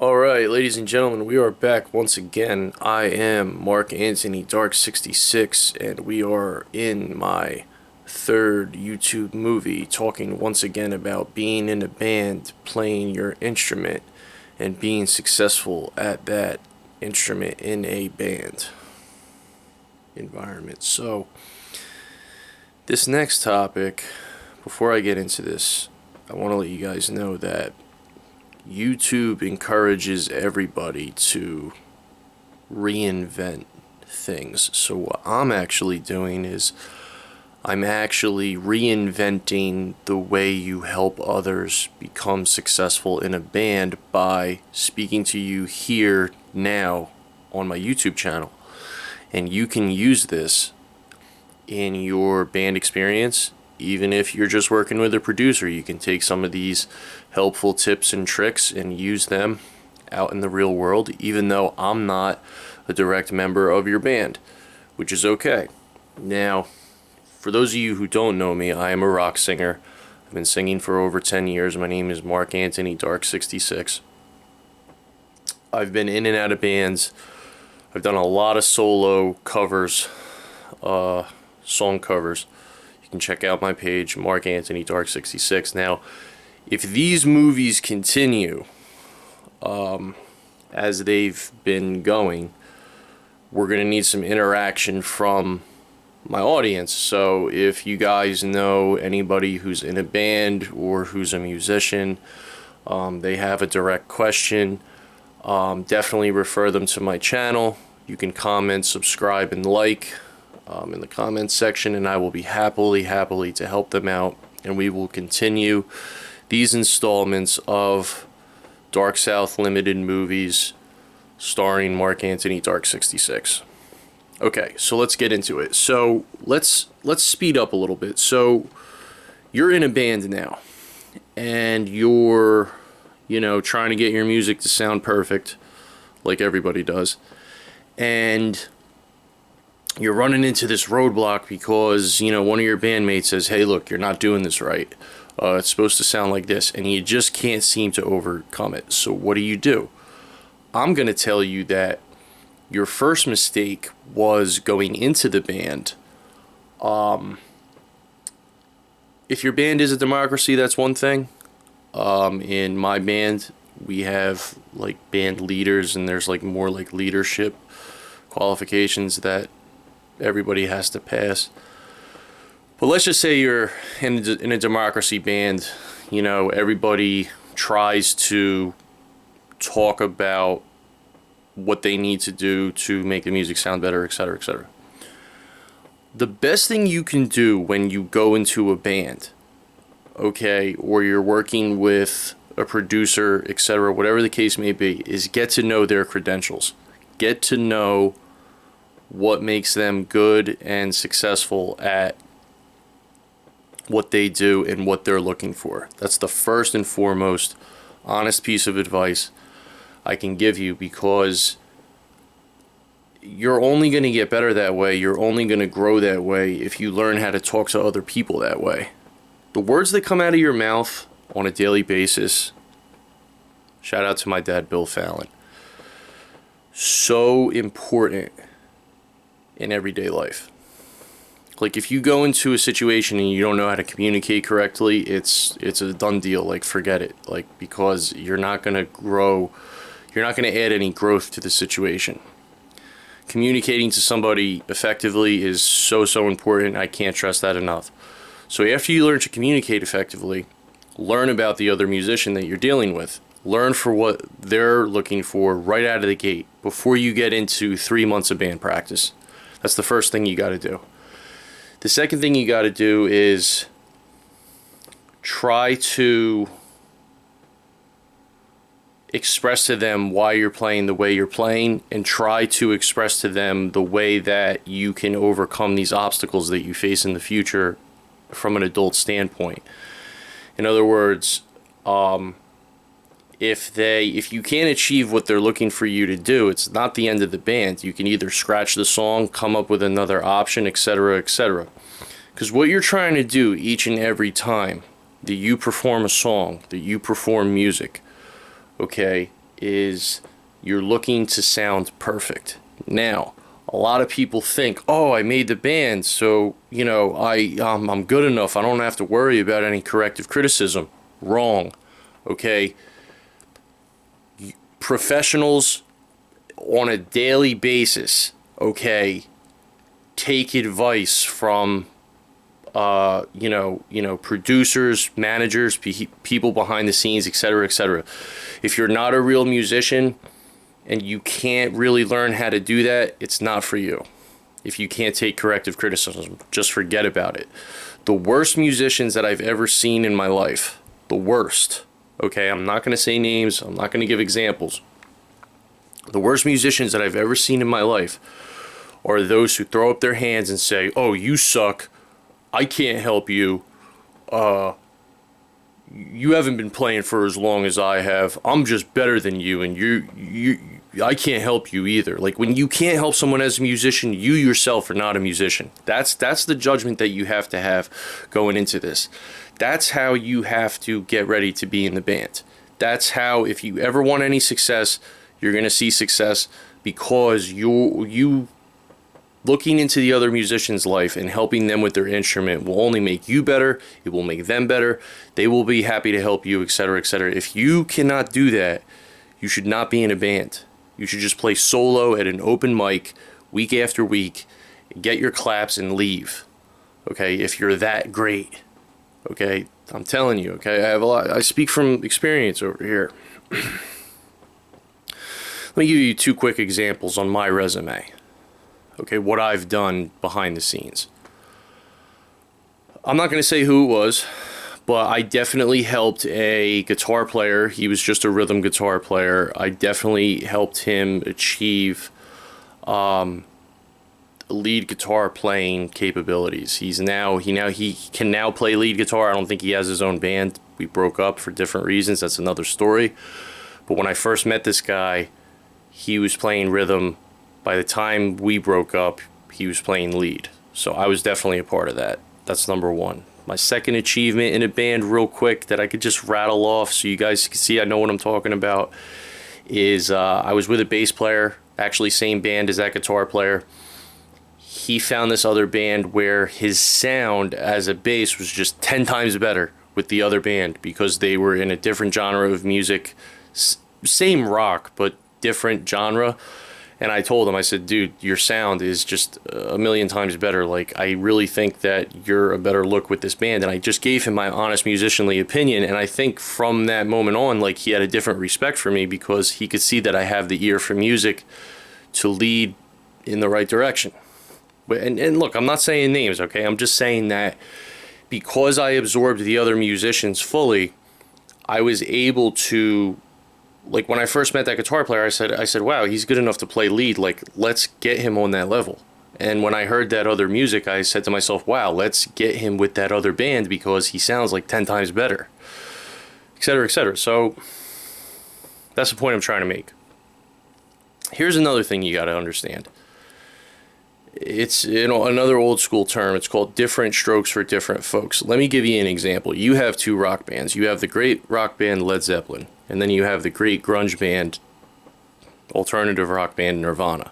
Alright, ladies and gentlemen, we are back once again. I am Mark Antini, Dark 66, and we are in my third YouTube movie talking once again about being in a band, playing your instrument, and being successful at that instrument in a band environment. So, this next topic, before I get into this, I want to let you guys know that YouTube encourages everybody to reinvent things. So what I'm actually doing is I'm actually reinventing the way you help others become successful in a band by speaking to you here now on my YouTube channel. And you can use this in your band experience. Even if you're just working with a producer, you can take some of these helpful tips and tricks and use them out in the real world, even though I'm not a direct member of your band, which is okay. Now, for those of you who don't know me, I am a rock singer. I've been singing for over 10 years. My name is Mark Antini, Dark 66. I've been in and out of bands. I've done a lot of solo covers, song covers. You can check out my page, Mark Antini, Dark 66. Now, if these movies continue as they've been going, we're going to need some interaction from my audience. So if you guys know anybody who's in a band or who's a musician, they have a direct question, definitely refer them to my channel. You can comment, subscribe, and like in the comments section, and I will be happily to help them out, and we will continue these installments of Dark South Limited movies starring Mark Antini, Dark 66. Okay, so let's get into it. So let's speed up a little bit. So you're in a band now, and you're trying to get your music to sound perfect, like everybody does, and you're running into this roadblock because, one of your bandmates says, hey, look, you're not doing this right. It's supposed to sound like this, and you just can't seem to overcome it. So what do? I'm going to tell you that your first mistake was going into the band. If your band is a democracy, that's one thing. In my band, we have like band leaders, and there's like more like leadership qualifications that everybody has to pass. But let's just say you're in a democracy band. Everybody tries to talk about what they need to do to make the music sound better, etc., etc. The best thing you can do when you go into a band, okay, or you're working with a producer, etc., whatever the case may be, is get to know their credentials. Get to know what makes them good and successful at what they do and what they're looking for. That's the first and foremost honest piece of advice I can give you, because you're only going to get better that way. You're only going to grow that way if you learn how to talk to other people that way. The words that come out of your mouth on a daily basis, shout out to my dad, Bill Fallon, so important in everyday life. Like, if you go into a situation and you don't know how to communicate correctly, it's a done deal. Like, forget it. Like, because you're not going to grow, you're not going to add any growth to the situation. Communicating to somebody effectively is so important. I can't stress that enough. So after you learn to communicate effectively, learn about the other musician that you're dealing with. Learn for what they're looking for right out of the gate before you get into 3 months of band practice. That's the first thing you got to do. The second thing you got to do is try to express to them why you're playing the way you're playing, and try to express to them the way that you can overcome these obstacles that you face in the future from an adult standpoint. In other words, if you can't achieve what they're looking for you to do, it's not the end of the band. You can either scratch the song, come up with another option, etc., etc. Because what you're trying to do each and every time that you perform a song, that you perform music, okay, is you're looking to sound perfect. Now, a lot of people think, oh, I made the band, so, you know, I'm good enough. I don't have to worry about any corrective criticism. Wrong. Okay? Professionals on a daily basis, okay, take advice from producers, managers, people behind the scenes, etc., etc. If you're not a real musician and you can't really learn how to do that, it's not for you. If you can't take corrective criticism, just forget about it. The worst musicians that I've ever seen in my life, the worst, okay, I'm not going to say names, I'm not going to give examples. The worst musicians that I've ever seen in my life are those who throw up their hands and say, oh, you suck, I can't help you, you haven't been playing for as long as I have, I'm just better than you, and I can't help you either. Like, when you can't help someone as a musician, you yourself are not a musician. That's the judgment that you have to have going into this. That's how you have to get ready to be in the band. That's how, if you ever want any success, you're going to see success, because you looking into the other musician's life and helping them with their instrument will only make you better. It will make them better. They will be happy to help you, etc., etc. If you cannot do that, you should not be in a band. You should just play solo at an open mic week after week, get your claps and leave. Okay, if you're that great. Okay, I'm telling you, okay, I speak from experience over here. Let me give you 2 quick examples on my resume. Okay, what I've done behind the scenes. I'm not going to say who it was, but I definitely helped a guitar player. He was just a rhythm guitar player. I definitely helped him achieve lead guitar playing capabilities. He can now play lead guitar. I don't think he has his own band. We broke up for different reasons. That's another story. But when I first met this guy, he was playing rhythm. By the time we broke up, he was playing lead. So I was definitely a part of that. That's number 1. My second achievement in a band, real quick, that I could just rattle off so you guys can see I know what I'm talking about, is I was with a bass player, actually same band as that guitar player. He found this other band where his sound as a bass was just 10 times better with the other band, because they were in a different genre of music, same rock, but different genre. And I told him, I said, dude, your sound is just a million times better. Like, I really think that you're a better look with this band. And I just gave him my honest musicianly opinion. And I think from that moment on, like, he had a different respect for me, because he could see that I have the ear for music to lead in the right direction. And look, I'm not saying names, okay? I'm just saying that because I absorbed the other musicians fully, I was able to, like, when I first met that guitar player, I said, wow, he's good enough to play lead. Like, let's get him on that level. And when I heard that other music, I said to myself, wow, let's get him with that other band, because he sounds like 10 times better, etc., etc. So that's the point I'm trying to make. Here's another thing you got to understand. It's, another old school term. It's called different strokes for different folks. Let me give you an example. You have 2 rock bands. You have the great rock band Led Zeppelin, and then you have the great grunge band, alternative rock band Nirvana.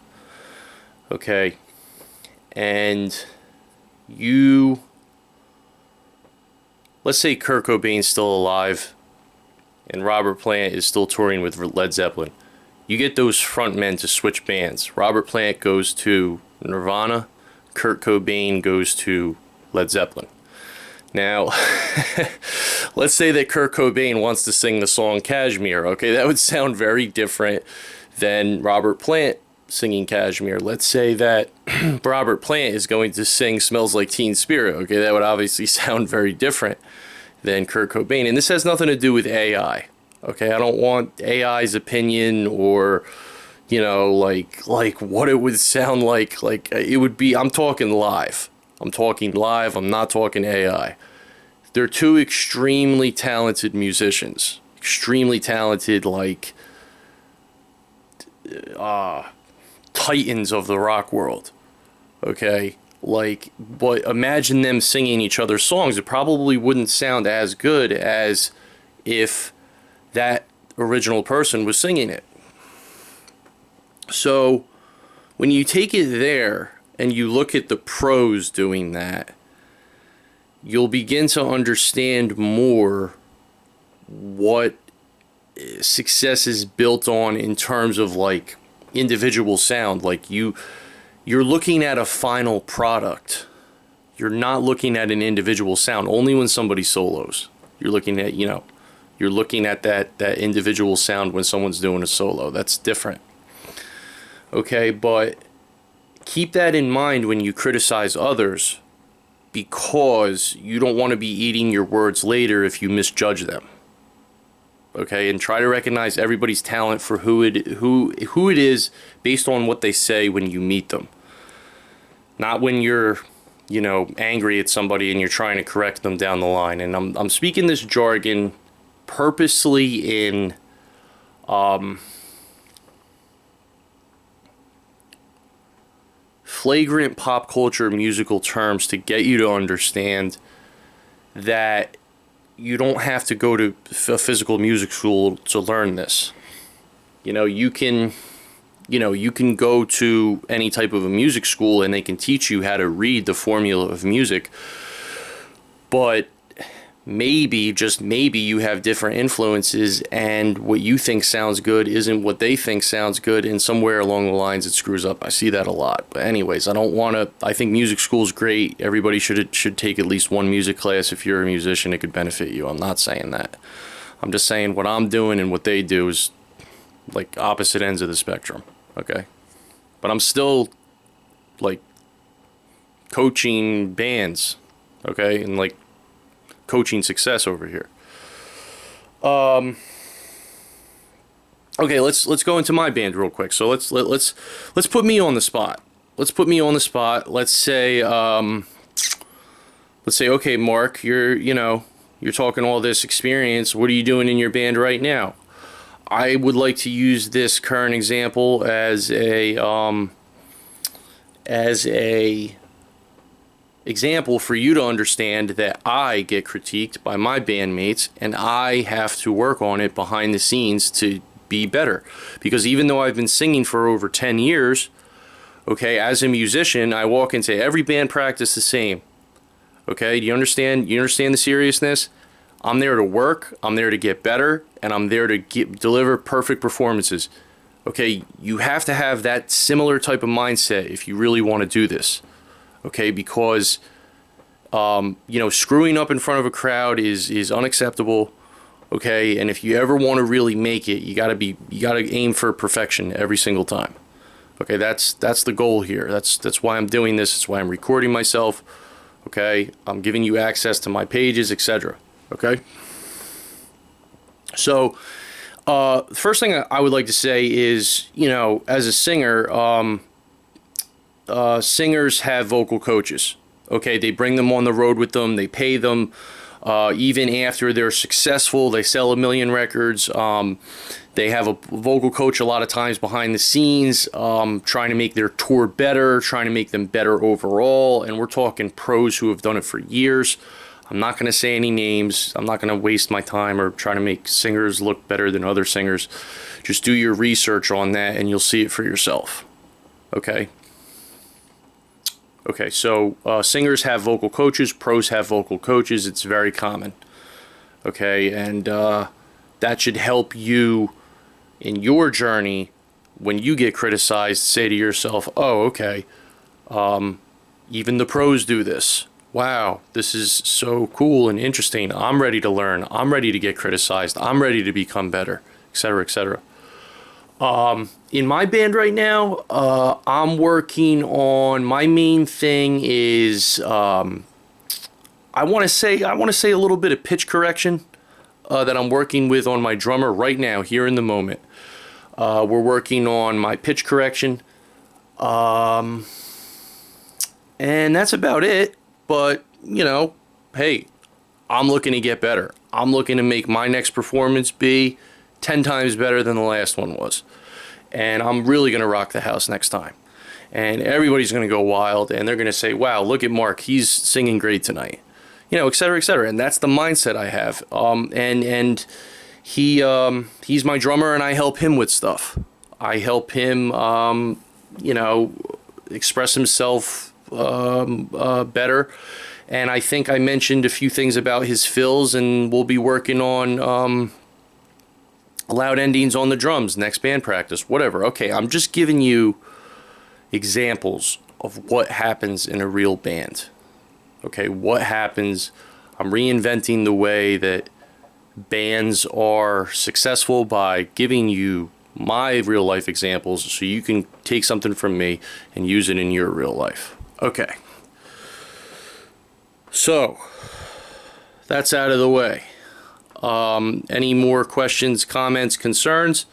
Okay? And let's say Kurt Cobain's still alive and Robert Plant is still touring with Led Zeppelin. You get those front men to switch bands. Robert Plant goes to Nirvana, Kurt Cobain goes to Led Zeppelin. Now, let's say that Kurt Cobain wants to sing the song Kashmir, okay? That would sound very different than Robert Plant singing Kashmir. Let's say that Robert Plant is going to sing Smells Like Teen Spirit, okay? That would obviously sound very different than Kurt Cobain. And this has nothing to do with AI, okay? I don't want AI's opinion or, like what it would sound like. Like, it would be, I'm talking live. I'm not talking AI. They're 2 extremely talented musicians. Extremely talented, like, titans of the rock world. Okay? Like, but imagine them singing each other's songs. It probably wouldn't sound as good as if that original person was singing it. So when you take it there and you look at the pros doing that, you'll begin to understand more what success is built on in terms of like individual sound. Like you're looking at a final product. You're not looking at an individual sound. Only when somebody solos. You're looking at, you're looking at that individual sound when someone's doing a solo. That's different. Okay, but keep that in mind when you criticize others, because you don't want to be eating your words later if you misjudge them. Okay, and try to recognize everybody's talent for who it is based on what they say when you meet them. Not when you're, angry at somebody and you're trying to correct them down the line. And I'm speaking this jargon purposely in flagrant pop culture musical terms to get you to understand that you don't have to go to a physical music school to learn this. You can go to any type of a music school and they can teach you how to read the formula of music. But maybe, just maybe, you have different influences and what you think sounds good isn't what they think sounds good, and somewhere along the lines it screws up. I see that a lot. But anyways, I think music school is great. Everybody should take at least one music class. If you're a musician, it could benefit you. I'm not saying that. I'm just saying what I'm doing and what they do is like opposite ends of the spectrum. Okay? But I'm still like coaching bands, okay? And like coaching success over here. Okay, let's go into my band real quick. So let's put me on the spot. Let's say okay, Mark, you're talking all this experience. What are you doing in your band right now? I would like to use this current example as a example for you to understand that I get critiqued by my bandmates and I have to work on it behind the scenes to be better. Because even though I've been singing for over 10 years, okay, as a musician, I walk into every band practice the same. Okay, do you understand? You understand the seriousness? I'm there to work, I'm there to get better, and I'm there to deliver perfect performances. Okay, you have to have that similar type of mindset if you really want to do this. Okay, because screwing up in front of a crowd is unacceptable. Okay, and if you ever want to really make it, you gotta aim for perfection every single time. Okay, that's the goal here. That's why I'm doing this. That's why I'm recording myself. Okay, I'm giving you access to my pages, etc. Okay. So, first thing I would like to say is, as a singer, singers have vocal coaches. Okay, they bring them on the road with them. They pay them. Even after they're successful, they sell 1 million records. They have a vocal coach a lot of times behind the scenes, trying to make their tour better, trying to make them better overall. And we're talking pros who have done it for years. I'm not going to say any names. I'm not going to waste my time or try to make singers look better than other singers. Just do your research on that and you'll see it for yourself. Okay? Okay, so singers have vocal coaches, pros have vocal coaches. It's very common. Okay, and that should help you in your journey when you get criticized. Say to yourself, oh, okay, even the pros do this. Wow, this is so cool and interesting. I'm ready to learn. I'm ready to get criticized. I'm ready to become better, etc., etc. In my band right now, I'm working on, my main thing is, I want to say a little bit of pitch correction that I'm working with on my drummer right now, here in the moment. We're working on my pitch correction, and that's about it. But, hey, I'm looking to get better. I'm looking to make my next performance be 10 times better than the last one was. And I'm really going to rock the house next time. And everybody's going to go wild, and they're going to say, wow, look at Mark, he's singing great tonight. Et cetera, et cetera. And that's the mindset I have. And he's my drummer, and I help him with stuff. I help him, you know, express himself better. And I think I mentioned a few things about his fills, and we'll be working on loud endings on the drums next band practice, whatever. Okay, I'm just giving you examples of what happens in a real band. Okay, what happens? I'm reinventing the way that bands are successful by giving you my real life examples so you can take something from me and use it in your real life. Okay. So, that's out of the way. Any more questions, comments, concerns?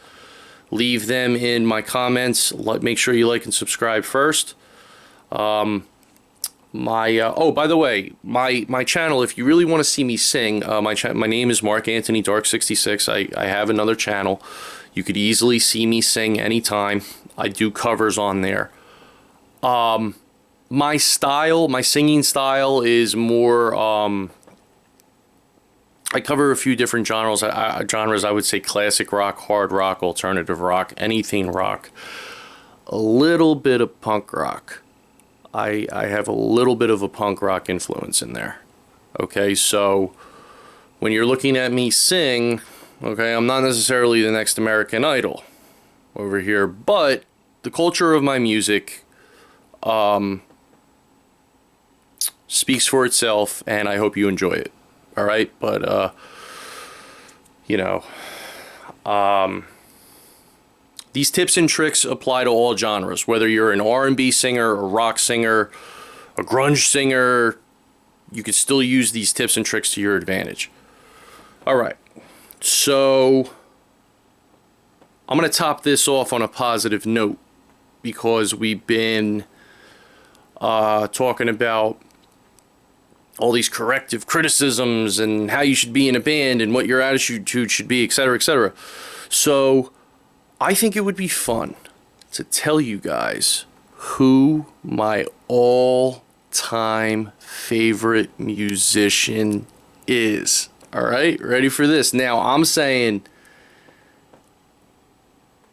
Leave them in my comments. Make sure you like and subscribe first. Oh, by the way, my channel, if you really want to see me sing, my name is Marq Antini Dark 66. I have another channel. You could easily see me sing anytime. I do covers on there. My singing style is more, I cover a few different genres. I would say classic rock, hard rock, alternative rock, anything rock. A little bit of punk rock. I have a little bit of a punk rock influence in there. Okay, so when you're looking at me sing, okay, I'm not necessarily the next American Idol over here, but the culture of my music speaks for itself, and I hope you enjoy it. All right, but you know, these tips and tricks apply to all genres, whether you're an R&B singer, a rock singer, a grunge singer. You can still use these tips and tricks to your advantage. All right, so I'm going to top this off on a positive note, because we've been talking about all these corrective criticisms and how you should be in a band and what your attitude should be, etc., etc. So I think it would be fun to tell you guys who my all-time favorite musician is. All right, ready for this? Now, I'm saying,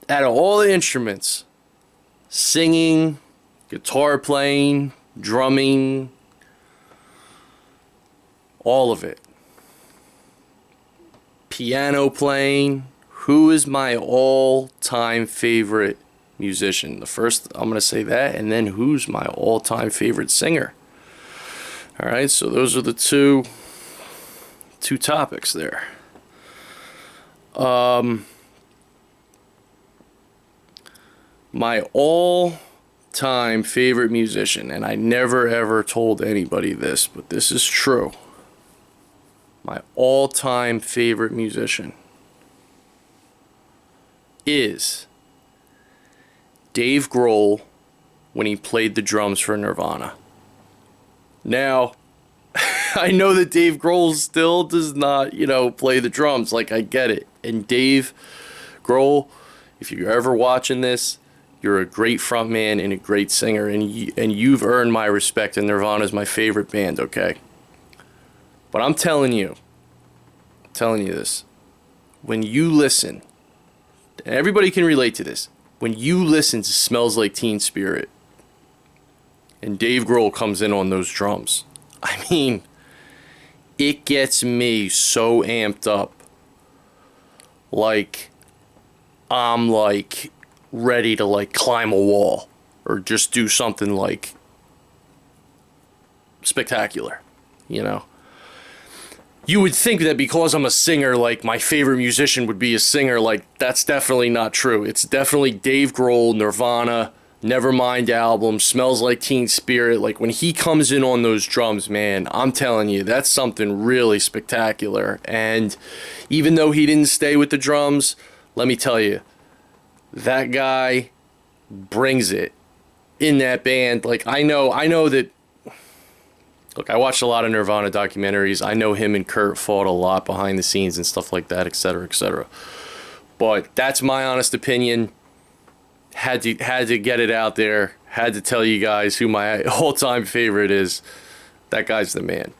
out of all the instruments, singing, guitar playing, drumming, all of it, piano playing, who is my all-time favorite musician? The first, I'm going to say that, and then who's my all-time favorite singer? All right, so those are the two topics there. My all-time favorite musician, and I never ever told anybody this, but this is true. My all-time favorite musician is Dave Grohl when he played the drums for Nirvana. Now, I know that Dave Grohl still does not, play the drums. Like, I get it. And Dave Grohl, if you're ever watching this, you're a great frontman and a great singer, and you've earned my respect, and Nirvana's my favorite band, okay? But I'm telling you this, when you listen, and everybody can relate to this, when you listen to Smells Like Teen Spirit, and Dave Grohl comes in on those drums, I mean, it gets me so amped up, like, I'm like ready to like climb a wall or just do something like spectacular, You would think that because I'm a singer, like my favorite musician would be a singer. Like, that's definitely not true. It's definitely Dave Grohl, Nirvana, Nevermind album, Smells Like Teen Spirit. Like, when he comes in on those drums, man, I'm telling you, that's something really spectacular. And even though he didn't stay with the drums, let me tell you, that guy brings it in that band. Like, I know that, look, I watched a lot of Nirvana documentaries. I know him and Kurt fought a lot behind the scenes and stuff like that, etc., etc. But that's my honest opinion. Had to get it out there. Had to tell you guys who my all-time favorite is. That guy's the man.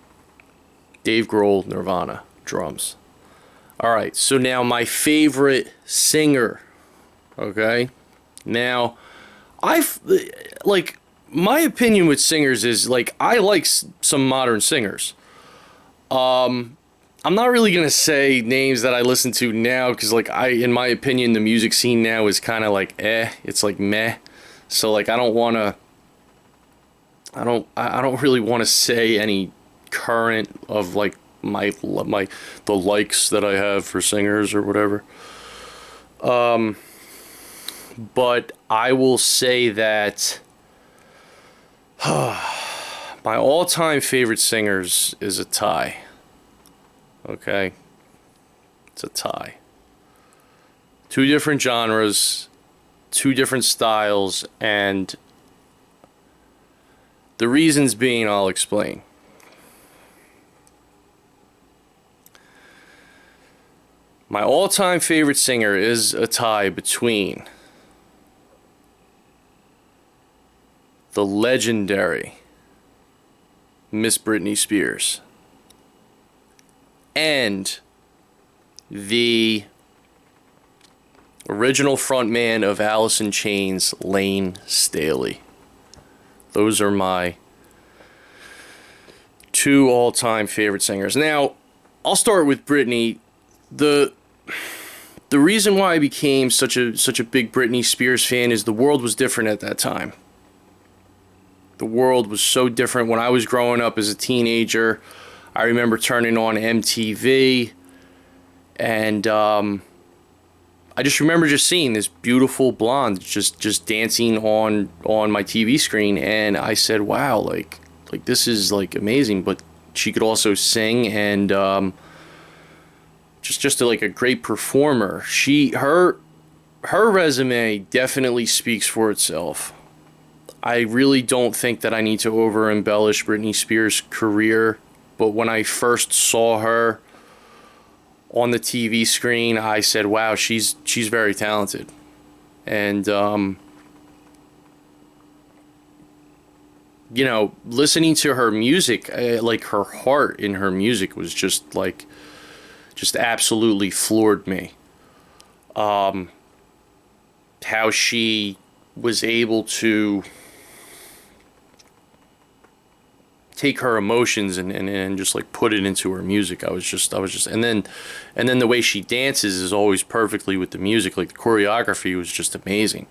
Dave Grohl, Nirvana, drums. All right, so now my favorite singer. Okay, now I've like my opinion with singers is like I like some modern singers. I'm not really gonna say names that I listen to now because like in my opinion, the music scene now is kind of like it's like meh. So like I don't really want to say any current of like the likes that I have for singers or whatever. But I will say that my all-time favorite singers is a tie. Okay, it's a tie. Two different genres, two different styles, and the reasons being I'll explain. My all-time favorite singer is a tie between the legendary Miss Britney Spears and the original frontman of Alice in Chains, Lane Staley. Those are my two all-time favorite singers. Now, I'll start with Britney. The reason why I became such a big Britney Spears fan is the world was different at that time. The world was so different when I was growing up as a teenager. I remember turning on MTV, and I just remember just seeing this beautiful blonde just dancing on my TV screen, and I said, "Wow, like this is like amazing." But she could also sing, and just like a great performer. Her resume definitely speaks for itself. I really don't think that I need to over embellish Britney Spears' career, but when I first saw her on the TV screen, I said, "Wow, she's very talented," and you know, listening to her music, like her heart in her music was just absolutely floored me. How she was able to take her emotions and just like put it into her music. I was just and then the way she dances is always perfectly with the music. Like the choreography was just amazing.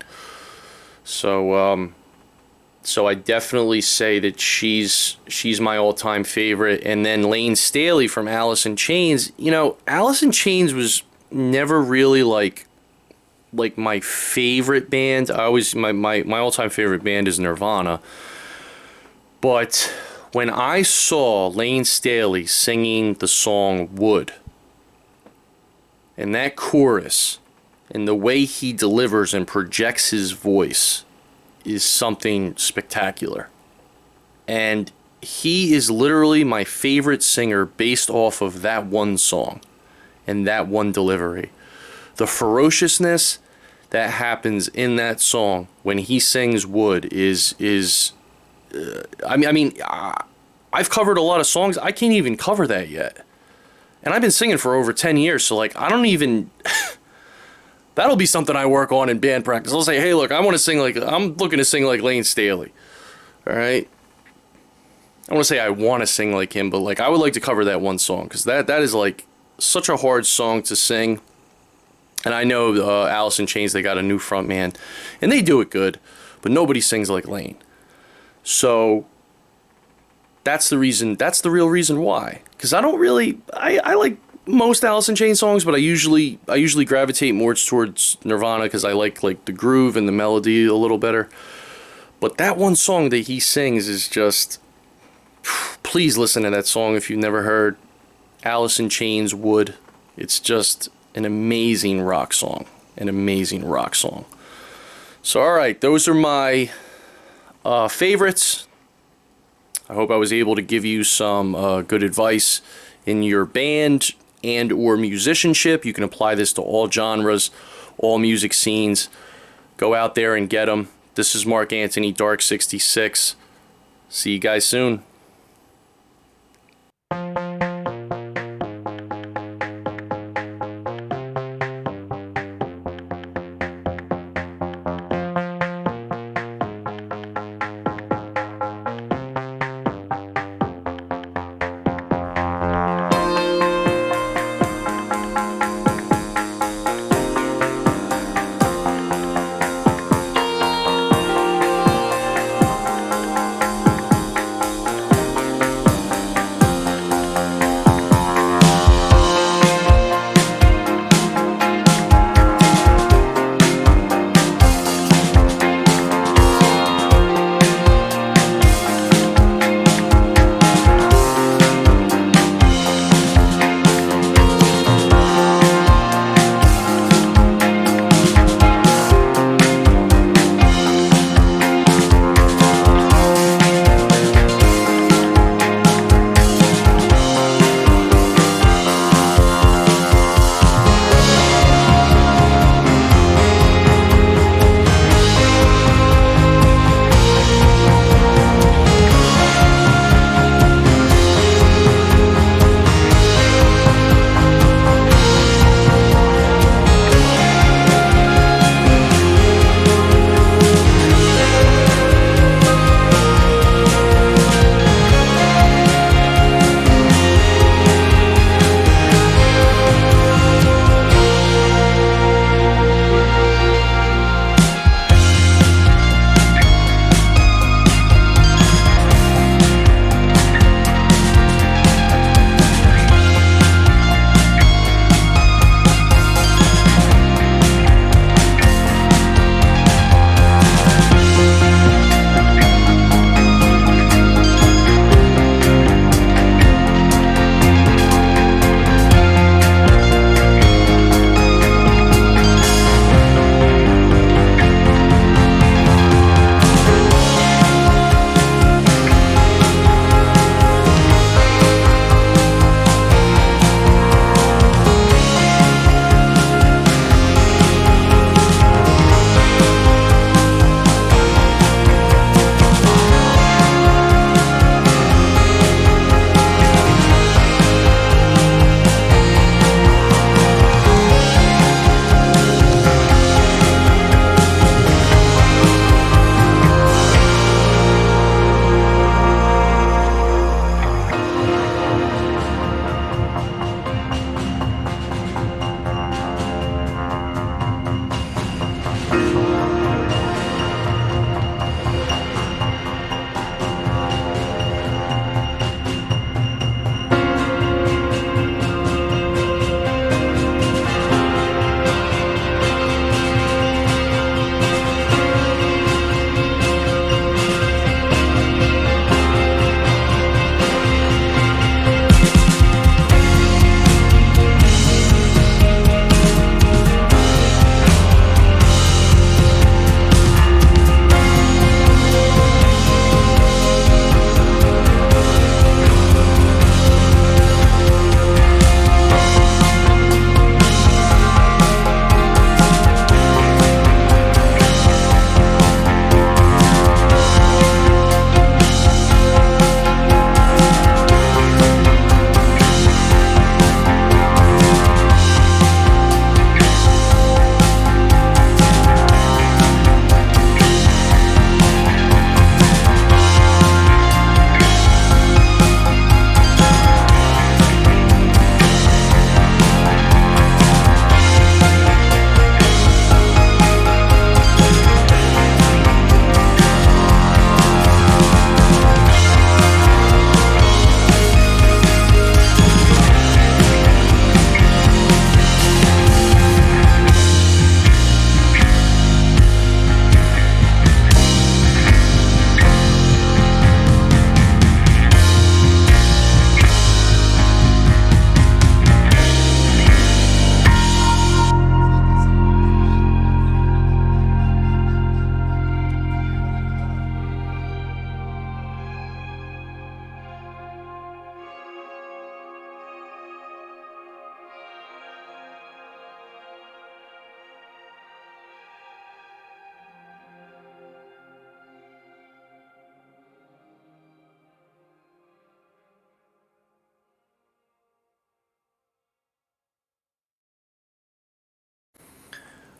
So I definitely say that she's my all-time favorite. And then Lane Staley from Alice in Chains. You know, Alice in Chains was never really like my favorite band. I always my all-time favorite band is Nirvana. But when I saw Lane Staley singing the song Wood, and that chorus and the way he delivers and projects his voice is something spectacular. And he is literally my favorite singer based off of that one song and that one delivery. The ferociousness that happens in that song when he sings Wood is I've covered a lot of songs. I can't even cover that yet. And I've been singing for over 10 years, so like I don't even that'll be something I work on in band practice. I'll say, "Hey, look, I'm looking to sing like Lane Staley." All right? I want to say I want to sing like him, but like I would like to cover that one song cuz that is like such a hard song to sing. And I know Alice in Chains, they got a new front man, and they do it good, but nobody sings like Lane. So that's the reason. That's the real reason why. Because I don't really. I like most Alice in Chains songs, but I usually gravitate more towards Nirvana because I like the groove and the melody a little better. But that one song that he sings is just. Please listen to that song if you've never heard Alice in Chains Wood. It's just an amazing rock song. An amazing rock song. So alright, those are my favorites. I hope I was able to give you some good advice in your band and or musicianship. You can apply this to all genres, all music scenes. Go out there and get them. This is Marq Antini, Dark 66. See you guys soon.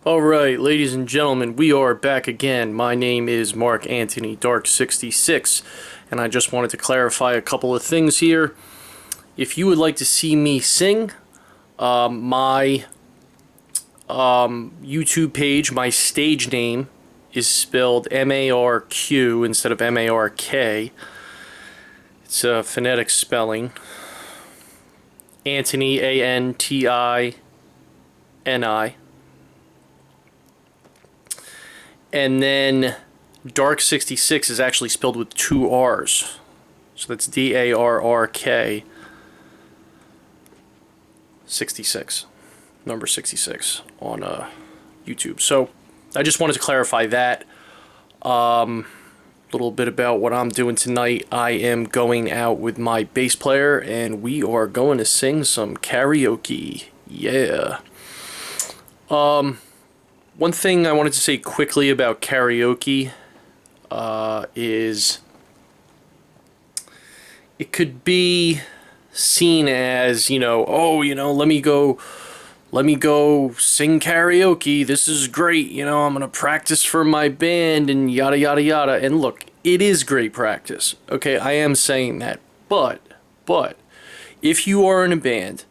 Alright, ladies and gentlemen, we are back again. My name is Marq Antini, Dark66, and I just wanted to clarify a couple of things here. If you would like to see me sing, my YouTube page, my stage name is spelled M-A-R-Q instead of M-A-R-K. It's a phonetic spelling. Antini, A-N-T-I-N-I. And then Dark66 is actually spelled with two R's. So that's D-A-R-R-K 66. Number 66 on YouTube. So I just wanted to clarify that. A little bit about what I'm doing tonight. I am going out with my bass player and we are going to sing some karaoke. Yeah. One thing I wanted to say quickly about karaoke is it could be seen as, let me go sing karaoke. This is great. I'm going to practice for my band and yada, yada, yada. And look, it is great practice. Okay, I am saying that. But, if you are in a band,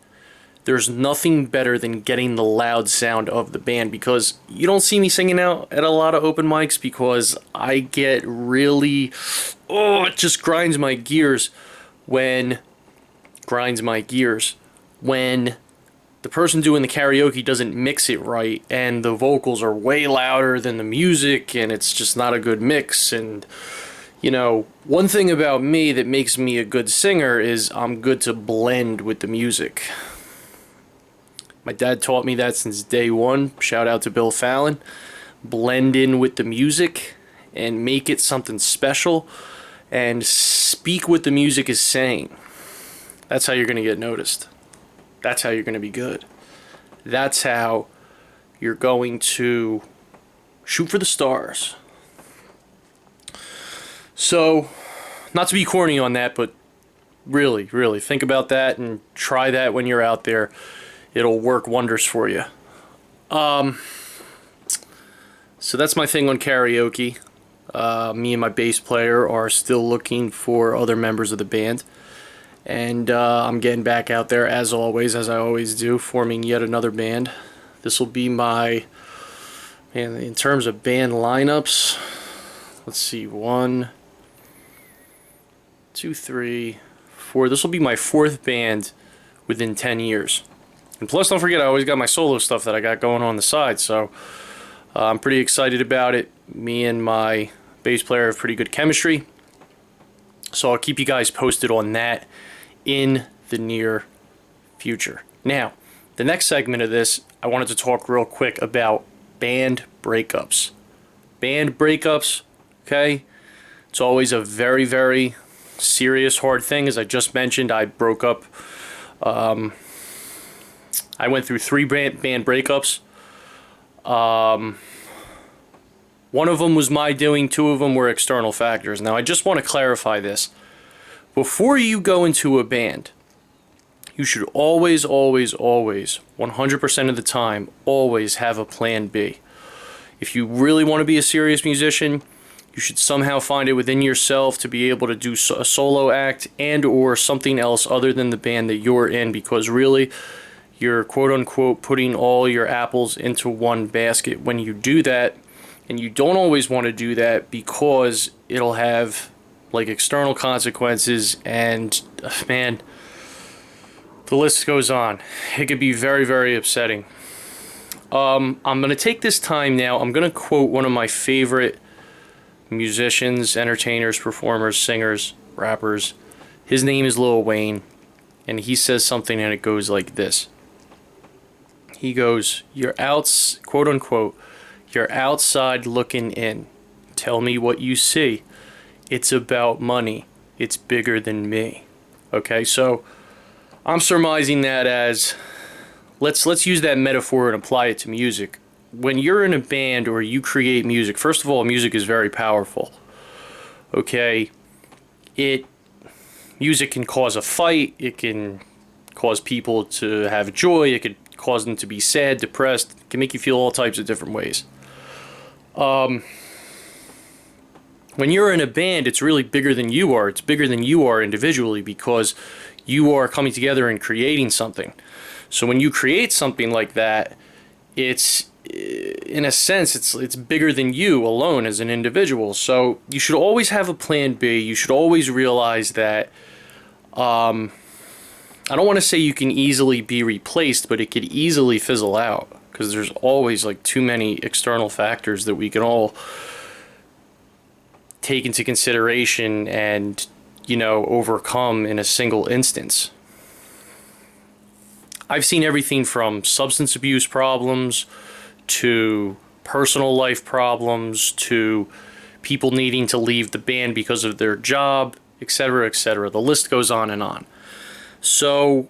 there's nothing better than getting the loud sound of the band, because you don't see me singing out at a lot of open mics because I get really, it just grinds my gears when the person doing the karaoke doesn't mix it right and the vocals are way louder than the music and it's just not a good mix. And one thing about me that makes me a good singer is I'm good to blend with the music. My dad taught me that since day one. Shout out to Bill Fallon. Blend in with the music and make it something special and speak what the music is saying. That's how you're going to get noticed. That's how you're going to be good. That's how you're going to shoot for the stars. So, not to be corny on that, but really think about that and try that when you're out there. It'll work wonders for you. So that's my thing on karaoke. Me and my bass player are still looking for other members of the band. And I'm getting back out there as always, as I always do, forming yet another band. This will be my, in terms of band lineups, let's see, 1, 2, 3, 4. This will be my fourth band within 10 years. And plus, don't forget, I always got my solo stuff that I got going on the side, so I'm pretty excited about it. Me and my bass player have pretty good chemistry, so I'll keep you guys posted on that in the near future. Now, the next segment of this, I wanted to talk real quick about band breakups. Band breakups, okay? It's always a very, very serious, hard thing. As I just mentioned, I broke up. I went through 3 band breakups. One of them was my doing, 2 of them were external factors. Now, I just want to clarify this. Before you go into a band, you should always, 100% of the time, always have a plan B. If you really want to be a serious musician, you should somehow find it within yourself to be able to do a solo act and or something else other than the band that you're in, because really, you're quote-unquote putting all your apples into one basket when you do that. And you don't always want to do that because it'll have like external consequences, and man, the list goes on. It could be very, very upsetting. I'm going to take this time now. I'm going to quote one of my favorite musicians, entertainers, performers, singers, rappers. His name is Lil Wayne, and he says something and it goes like this. He goes, quote unquote, "You're outside looking in. Tell me what you see. It's about money. It's bigger than me." Okay, so I'm surmising that as, let's use that metaphor and apply it to music. When you're in a band or you create music, first of all, music is very powerful. Okay, music can cause a fight. It can cause people to have joy. It could cause them to be sad, depressed, It can make you feel all types of different ways. When you're in a band, it's really bigger than you are. It's bigger than you are individually because you are coming together and creating something. So when you create something like that, it's, in a sense, it's bigger than you alone as an individual. So you should always have a plan B. You should always realize that, I don't want to say you can easily be replaced, but it could easily fizzle out because there's always like too many external factors that we can all take into consideration and, you know, overcome in a single instance. I've seen everything from substance abuse problems to personal life problems to people needing to leave the band because of their job, etc., etc. The list goes on and on. So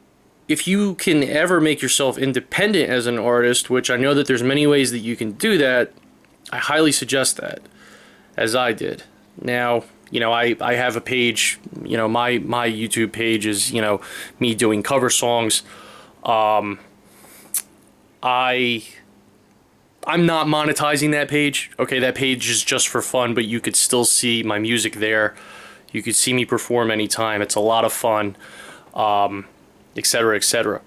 if you can ever make yourself independent as an artist, which I know that there's many ways that you can do that, I highly suggest that, as I did. Now, you know, I have a page, you know, my YouTube page is, you know, me doing cover songs. I'm not monetizing that page. Okay, that page is just for fun, but you could still see my music there. You could see me perform anytime. It's a lot of fun, etc., etc.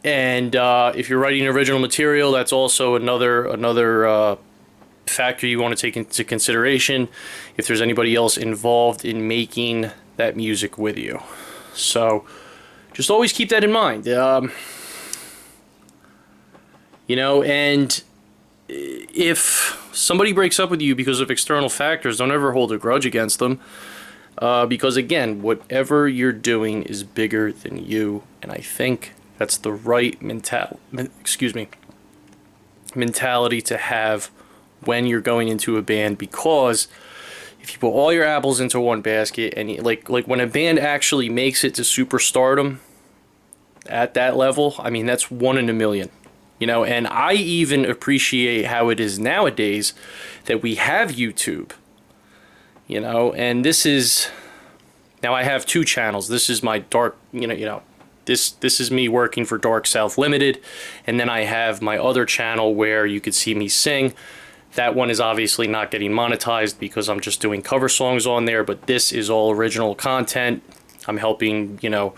And if you're writing original material, that's also another factor you want to take into consideration if there's anybody else involved in making that music with you. So just always keep that in mind. You know, and if somebody breaks up with you because of external factors, don't ever hold a grudge against them. Because again, whatever you're doing is bigger than you, and I think that's the right mentality to have when you're going into a band, because if you put all your apples into one basket, and like when a band actually makes it to superstardom at that level, I mean, that's 1 in a million, you know. And I even appreciate how it is nowadays that we have YouTube, you know. And this is, now I have 2 channels. This is my dark, this is me working for Dark South Limited, and then I have my other channel where you could see me sing. That one is obviously not getting monetized because I'm just doing cover songs on there, but this is all original content. I'm helping, you know,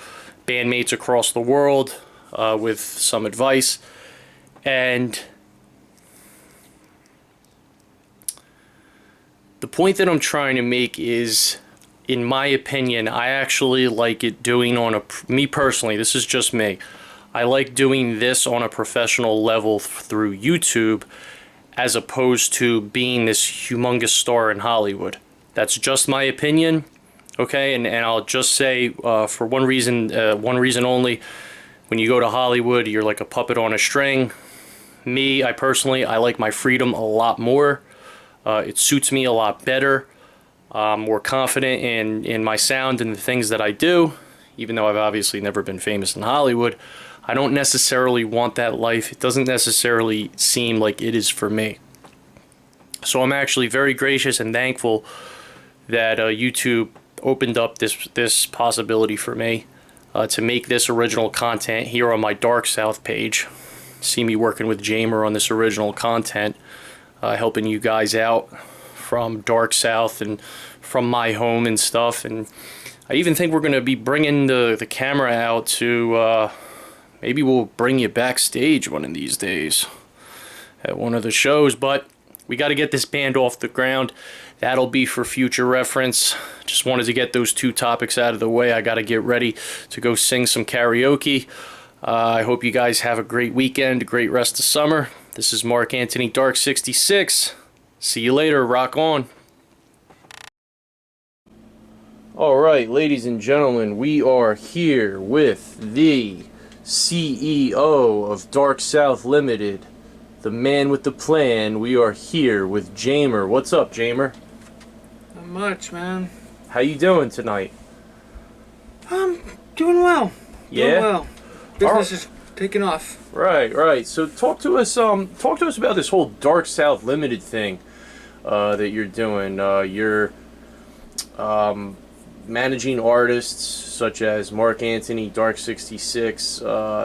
bandmates across the world with some advice. And the point that I'm trying to make is, in my opinion, I actually like it doing on me personally, this is just me, I like doing this on a professional level through YouTube, as opposed to being this humongous star in Hollywood. That's just my opinion, okay? And I'll just say, for one reason only, when you go to Hollywood, you're like a puppet on a string. Me, I personally like my freedom a lot more. It suits me a lot better. I'm more confident in my sound and the things that I do, even though I've obviously never been famous in Hollywood. I don't necessarily want that life. It doesn't necessarily seem like it is for me. So I'm actually very gracious and thankful that YouTube opened up this possibility for me to make this original content here on my Dark South page. See me working with Jamer on this original content, helping you guys out from Dark South and from my home and stuff. And I even think we're going to be bringing the camera out to... maybe we'll bring you backstage one of these days at one of the shows, but we got to get this band off the ground. That'll be for future reference. Just wanted to get those 2 topics out of the way. I got to get ready to go sing some karaoke. I hope you guys have a great weekend, a great rest of summer. This is Mark Antony, Dark 66. See you later. Rock on. All right, ladies and gentlemen, we are here with the CEO of Dark South Limited, the man with the plan. We are here with Jamer. What's up, Jamer? Not much, man. How you doing tonight? I'm doing well. Yeah. Doing well. Business is taking off. Right. So talk to us about this whole Dark South Limited thing that you're doing. You're managing artists such as Marq Antini, Dark 66.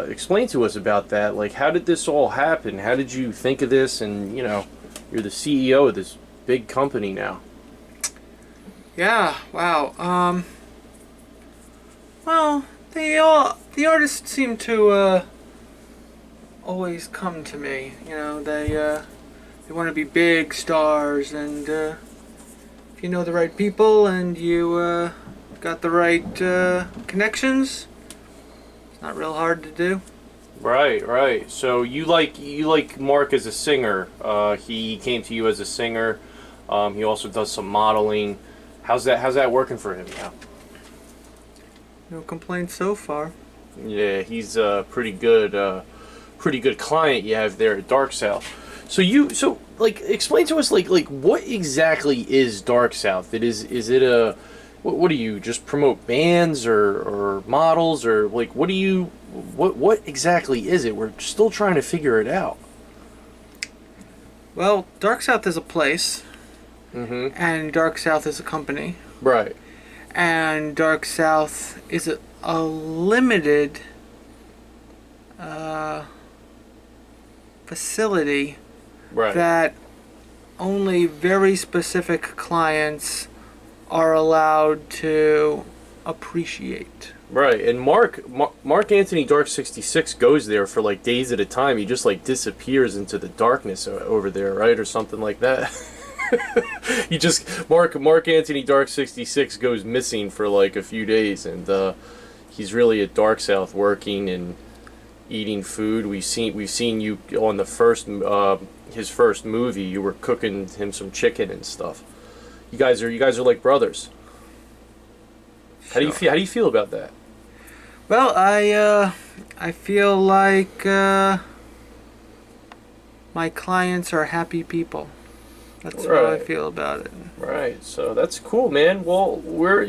Explain to us about that. Like, how did this all happen? How did you think of this? And, you're the CEO of this big company now. Yeah. Wow. Well, the artists seem to always come to me. They want to be big stars, and if you know the right people and you got the right connections, it's not real hard to do. Right, right. So you like Marq as a singer. He came to you as a singer. He also does some modeling. How's that working for him now? No complaints so far. Yeah, he's a pretty good client you have there at Dark South. So explain to us like what exactly is Dark South? Is it a what do you just promote bands or models, or like what exactly is it? We're still trying to figure it out. Well, Dark South is a place, Mm-hmm. and Dark South is a company, Right. and Dark South is a limited facility Right. that only very specific clients are allowed to appreciate. Right, and Marq Antini Dark 66 goes there for like days at a time. He just like disappears into the darkness over there, right, or something like that. He just Marq Antini Dark 66 goes missing for like a few days, and he's really at Dark South working and eating food. We've seen you on the first his first movie. You were cooking him some chicken and stuff. You guys are like brothers. How do you feel? How do you feel about that? Well, I feel like my clients are happy people. That's Right. how I feel about it. Right. So that's cool, man. Well, we're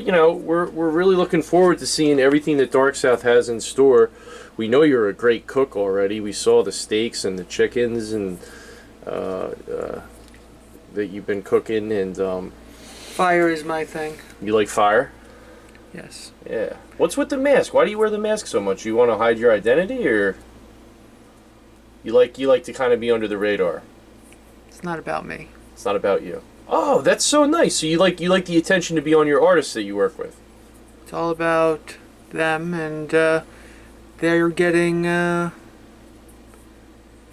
really looking forward to seeing everything that Dark South has in store. We know you're a great cook already. We saw the steaks and the chickens and that you've been cooking, and Fire is my thing. you like fire. Yes. Yeah. What's with the mask? Why do you wear the mask so much? You want to hide your identity, or you like to kind of be under the radar? It's not about me. It's not about you. Oh, that's so nice. So you like the attention to be on your artists that you work with. It's all about them, and they're getting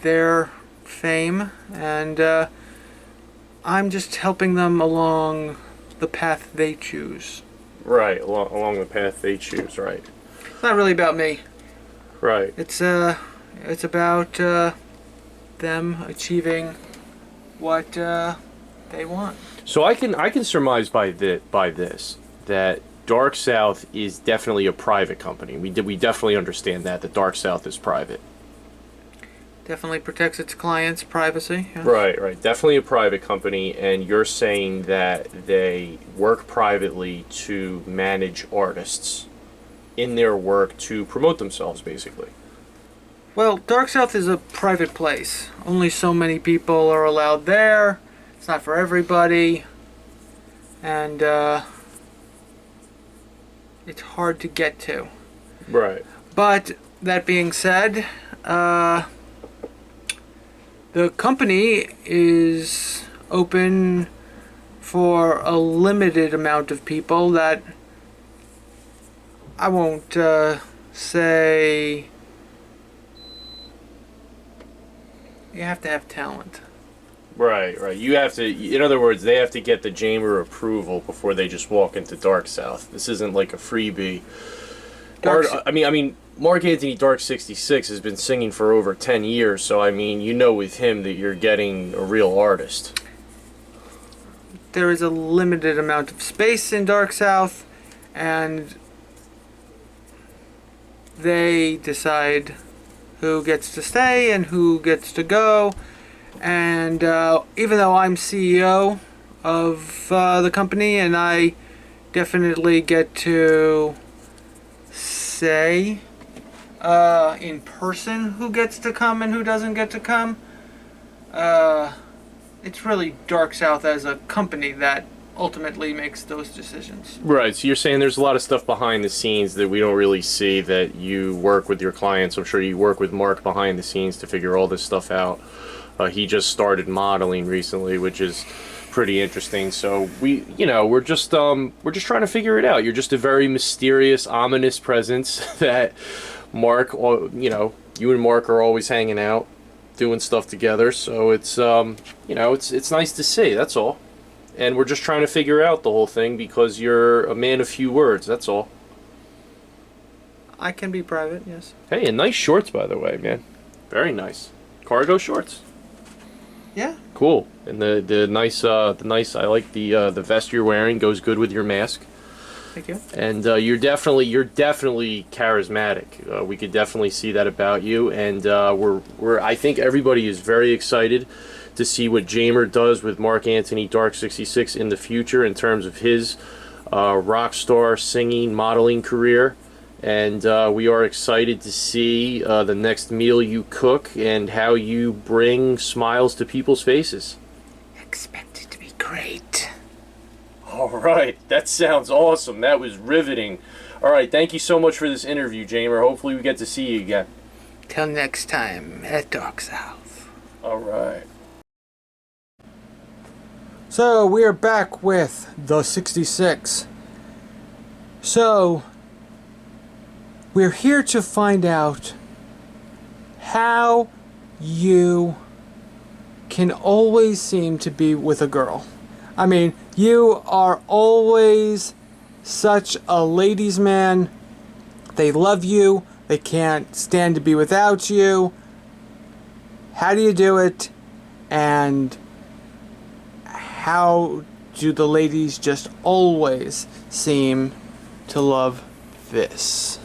their fame, and I'm just helping them along the path they choose. Right, along the path they choose. Right. It's not really about me. Right. It's about them achieving what they want. So I can surmise by this that Dark South is definitely a private company. We definitely understand that Dark South is private. Definitely protects its clients' privacy. Yeah. Right. Definitely a private company, and you're saying that they work privately to manage artists in their work to promote themselves, basically. Well, Dark South is a private place. Only so many people are allowed there. It's not for everybody. And it's hard to get to. Right. But that being said, the company is open for a limited amount of people that I won't say. You have to have talent. Right. You have to, in other words, they have to get the Jamer approval before they just walk into Dark South. This isn't like a freebie. I mean, Marq Antini Dark 66 has been singing for over 10 years, so I mean, with him that you're getting a real artist. There is a limited amount of space in Dark South, and they decide who gets to stay and who gets to go. And even though I'm CEO of the company, and I definitely get to say in person who gets to come and who doesn't get to come, it's really Dark South as a company that ultimately makes those decisions. Right, so you're saying there's a lot of stuff behind the scenes that we don't really see, that you work with your clients. I'm sure you work with Marq behind the scenes to figure all this stuff out. He just started modeling recently, which is pretty interesting. So we're just trying to figure it out. You're just a very mysterious, ominous presence that Marq, you and Marq are always hanging out, doing stuff together. So it's it's nice to see. That's all. And we're just trying to figure out the whole thing because you're a man of few words. That's all. I can be private, yes. Hey, and nice shorts, by the way, man. Very nice. Cargo shorts. Yeah. Cool. And the nice I like the vest you're wearing, goes good with your mask. Thank you. And you're definitely charismatic. We could definitely see that about you. And I think everybody is very excited to see what Jamer does with Marq Antini Dark 66 in the future in terms of his rock star singing modeling career. And we are excited to see the next meal you cook and how you bring smiles to people's faces. Expect it to be great. All right, that sounds awesome. That was riveting. All right, thank you so much for this interview, Jamer. Hopefully we get to see you again. Till next time at Dark South. All right. So we are back with the 66. So we're here to find out how you can always seem to be with a girl. I mean, you are always such a ladies' man. They love you. They can't stand to be without you. How do you do it? And how do the ladies just always seem to love this?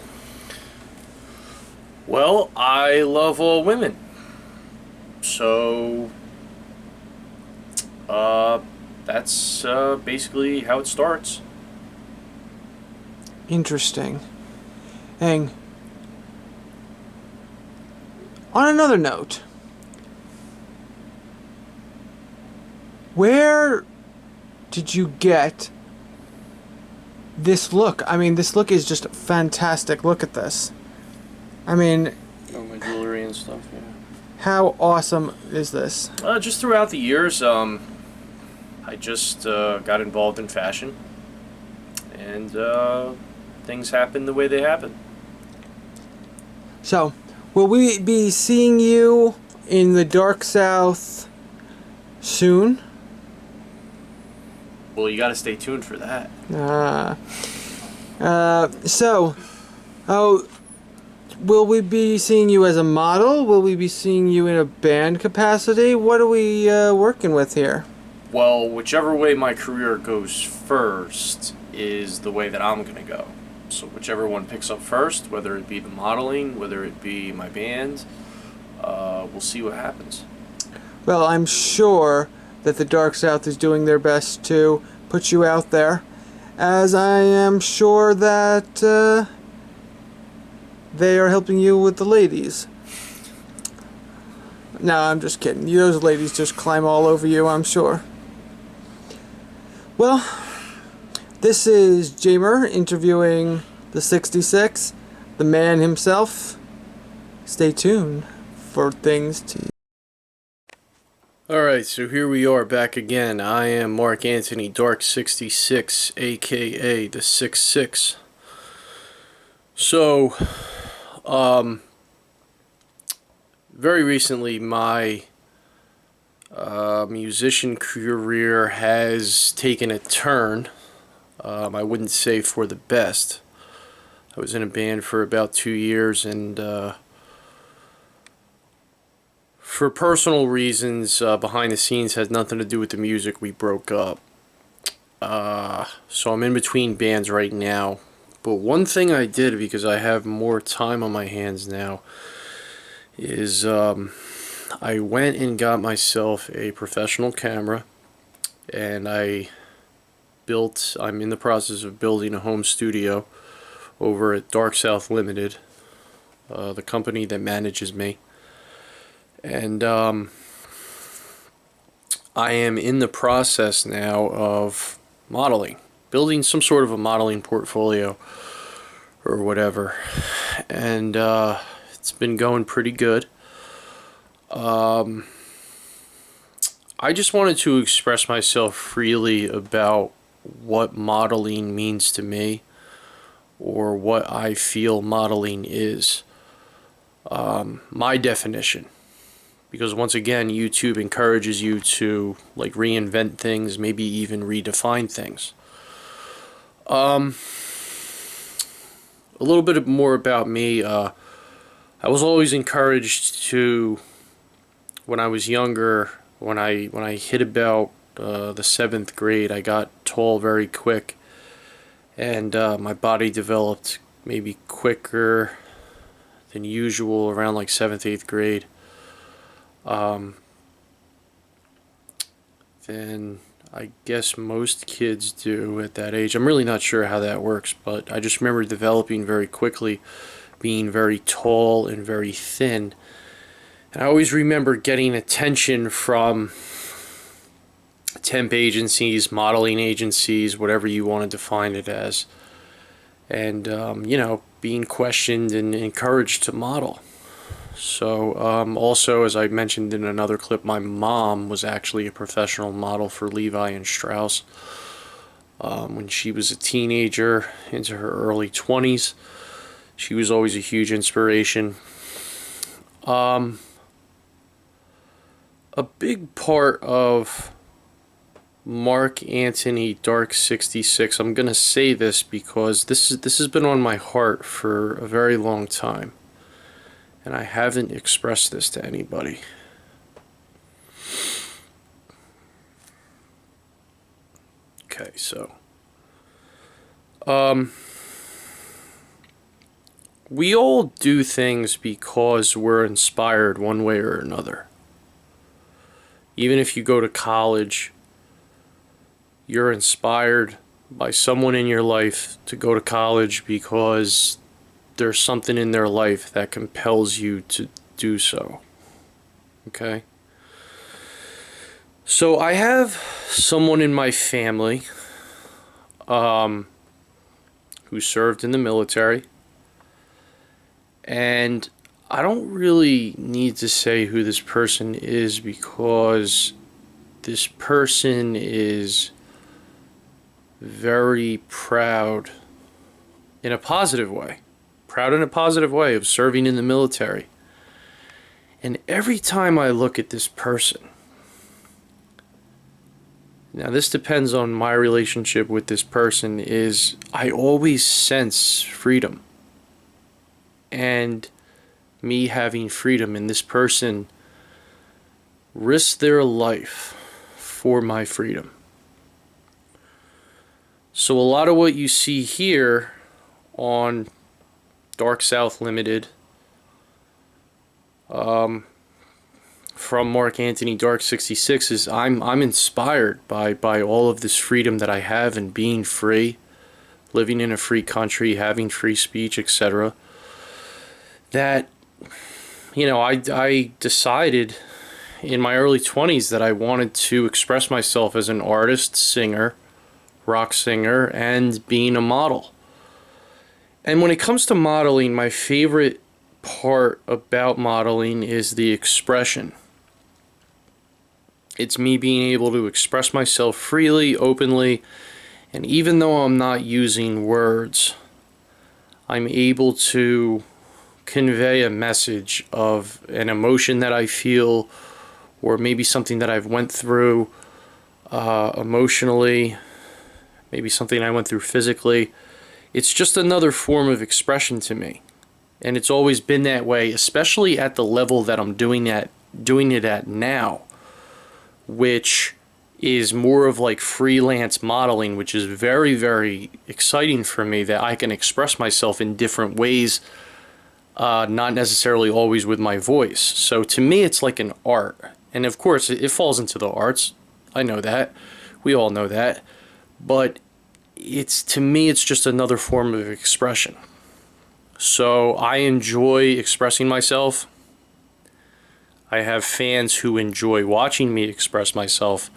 Well, I love all women. So, that's basically how it starts. Interesting. And on another note, where did you get this look? I mean, this look is just fantastic. Look at this. I mean, Oh, my jewelry and stuff, yeah. how awesome is this? Just throughout the years, I just got involved in fashion, and things happen the way they happen. So, will we be seeing you in the Dark South soon? Well, you gotta stay tuned for that. Will we be seeing you as a model? Will we be seeing you in a band capacity? What are we working with here? Well, whichever way my career goes first is the way that I'm gonna go. So whichever one picks up first, whether it be the modeling, whether it be my band, we'll see what happens. Well, I'm sure that the Dark South is doing their best to put you out there, as I am sure that they are helping you with the ladies. No, I'm just kidding. Those ladies just climb all over you, I'm sure. Well, this is Jamer interviewing the 66, the man himself. Stay tuned for things to... Alright, so here we are back again. I am Marq Antini Dark 66, aka the 66. So, very recently my musician career has taken a turn. I wouldn't say for the best. I was in a band for about 2 years, and for personal reasons behind the scenes, had nothing to do with the music, we broke up. So I'm in between bands right now. But one thing I did, because I have more time on my hands now, is I went and got myself a professional camera, and I'm in the process of building a home studio over at Dark South Limited, the company that manages me. And I am in the process now of modeling, building some sort of a modeling portfolio or whatever, and it's been going pretty good. I just wanted to express myself freely about what modeling means to me, or what I feel modeling is. My definition. Because once again, YouTube encourages you to like reinvent things, maybe even redefine things. A little bit more about me. I was always encouraged to, when I was younger, when I hit about the 7th grade, I got tall very quick, and my body developed maybe quicker than usual around like 7th, 8th grade. Than I guess most kids do at that age. I'm really not sure how that works, but I just remember developing very quickly, being very tall and very thin. And I always remember getting attention from temp agencies, modeling agencies, whatever you want to define it as. And, being questioned and encouraged to model. So, also, as I mentioned in another clip, my mom was actually a professional model for Levi and Strauss when she was a teenager into her early 20s. She was always a huge inspiration. A big part of Marq Antini Dark 66, I'm going to say this because this has been on my heart for a very long time, and I haven't expressed this to anybody. Okay, so we all do things because we're inspired one way or another. Even if you go to college, you're inspired by someone in your life to go to college because there's something in their life that compels you to do so. Okay? So I have someone in my family who served in the military, and I don't really need to say who this person is because this person is very proud in a positive way. Proud in a positive way of serving in the military. And every time I look at this person, now this depends on my relationship with this person, is I always sense freedom. And me having freedom, and this person risked their life for my freedom. So a lot of what you see here on Dark South Limited, from Marq Antini Dark 66, is I'm inspired by all of this freedom that I have and being free, living in a free country, having free speech, etc. That, I decided in my early 20s that I wanted to express myself as an artist, singer, rock singer, and being a model. And when it comes to modeling, my favorite part about modeling is the expression. It's me being able to express myself freely, openly, and even though I'm not using words, I'm able to convey a message of an emotion that I feel, or maybe something that I've went through emotionally, maybe something I went through physically. It's just another form of expression to me. And it's always been that way, especially at the level that I'm doing it at now, which is more of like freelance modeling, which is very, very exciting for me that I can express myself in different ways, not necessarily always with my voice. So to me, it's like an art. And of course, it falls into the arts. I know that. We all know that. But to me, it's just another form of expression. So I enjoy expressing myself. I have fans who enjoy watching me express myself.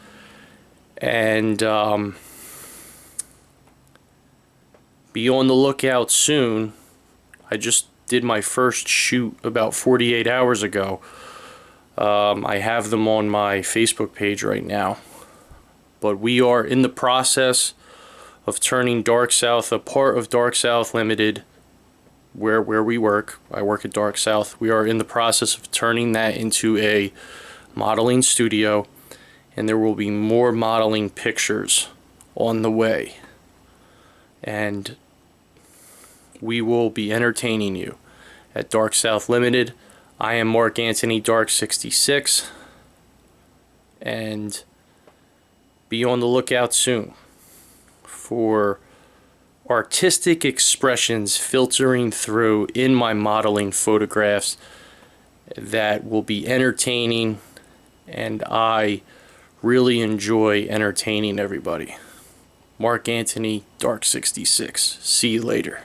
And Be on the lookout soon. I just did my first shoot about 48 hours ago. I have them on my Facebook page right now. But we are in the process of turning Dark South, a part of Dark South Limited, where we work. I work at Dark South. We are in the process of turning that into a modeling studio, and there will be more modeling pictures on the way. And we will be entertaining you at Dark South Limited. I am Marq Antini, Dark 66, and be on the lookout soon for artistic expressions filtering through in my modeling photographs that will be entertaining, and I really enjoy entertaining everybody. Marq Antini, Dark 66. See you later.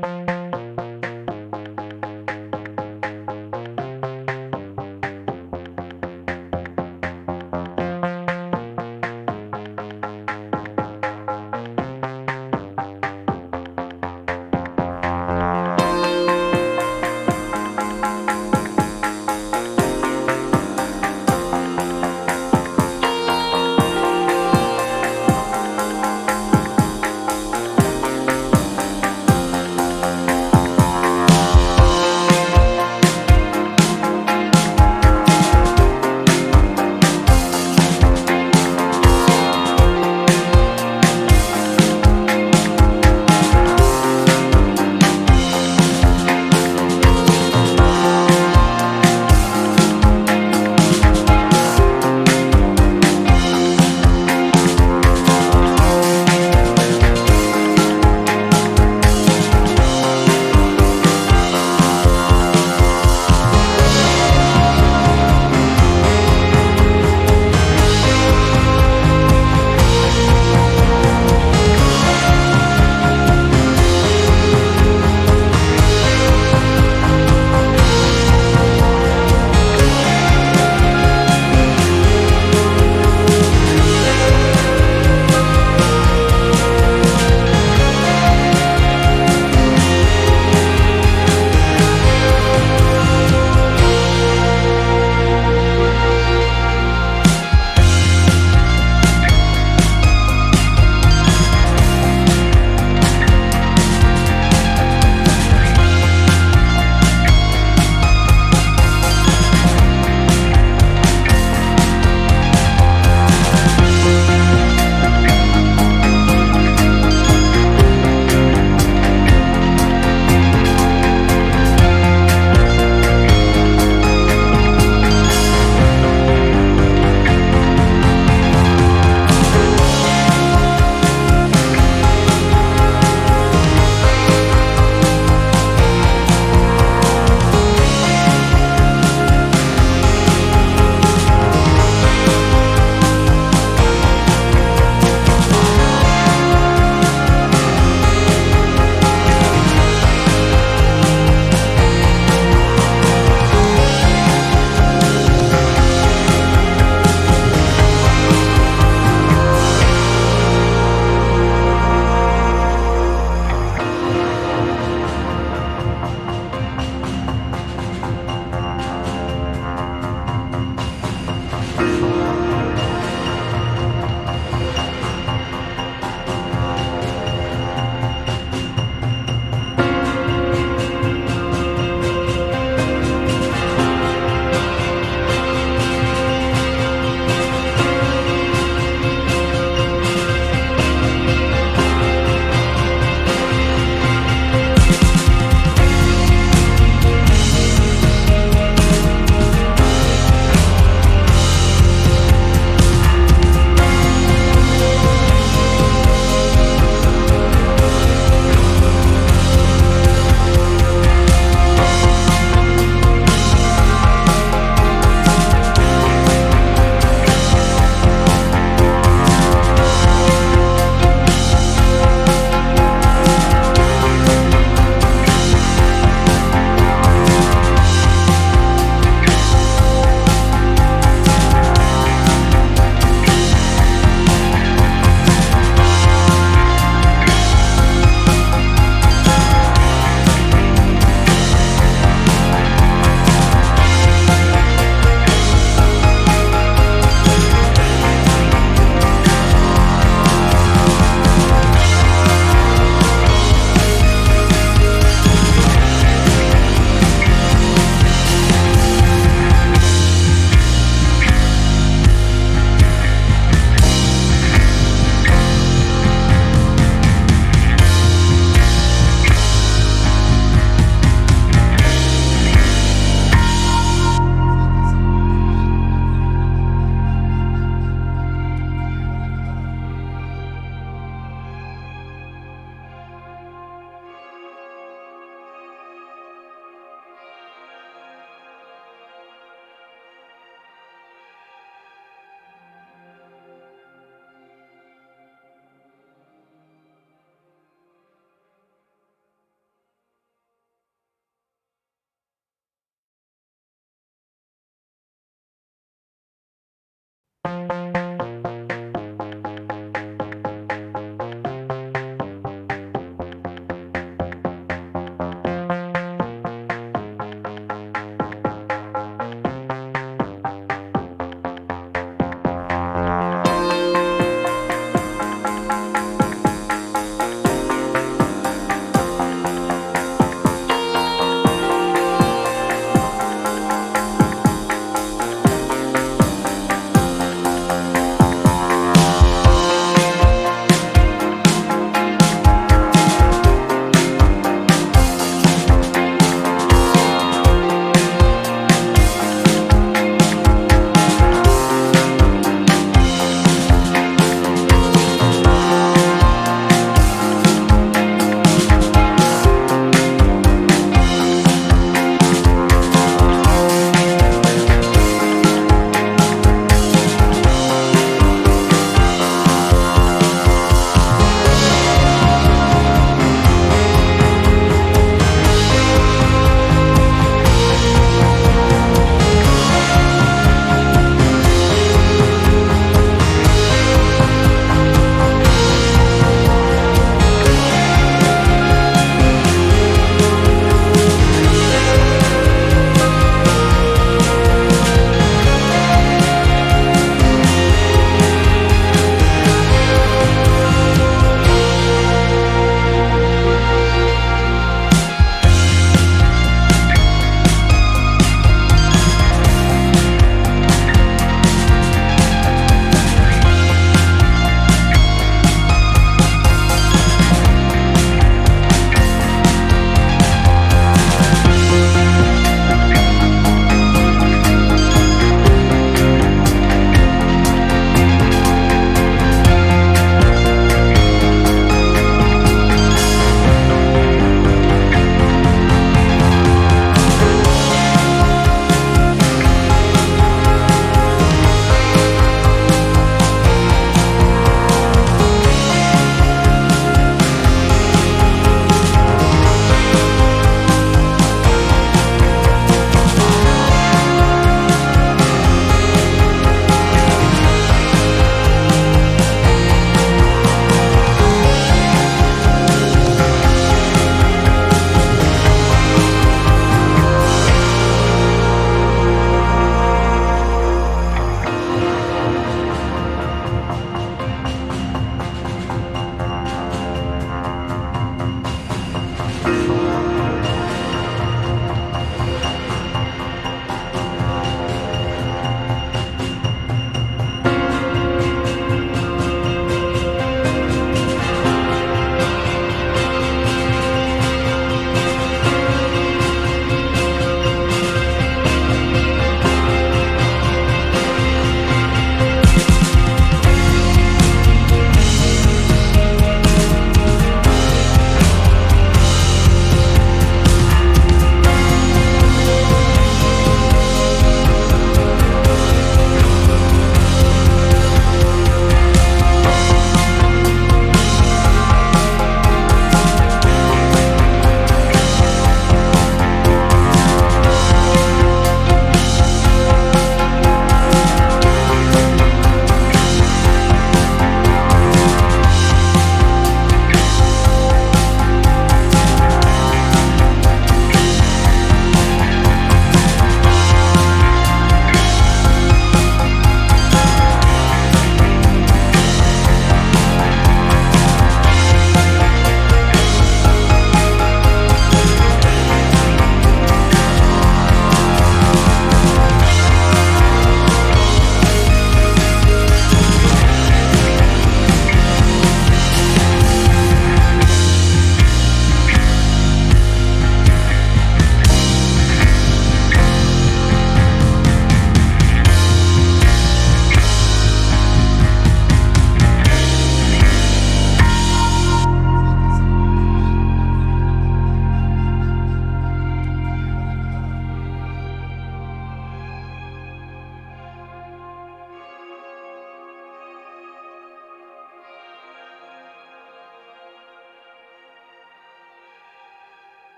Bye.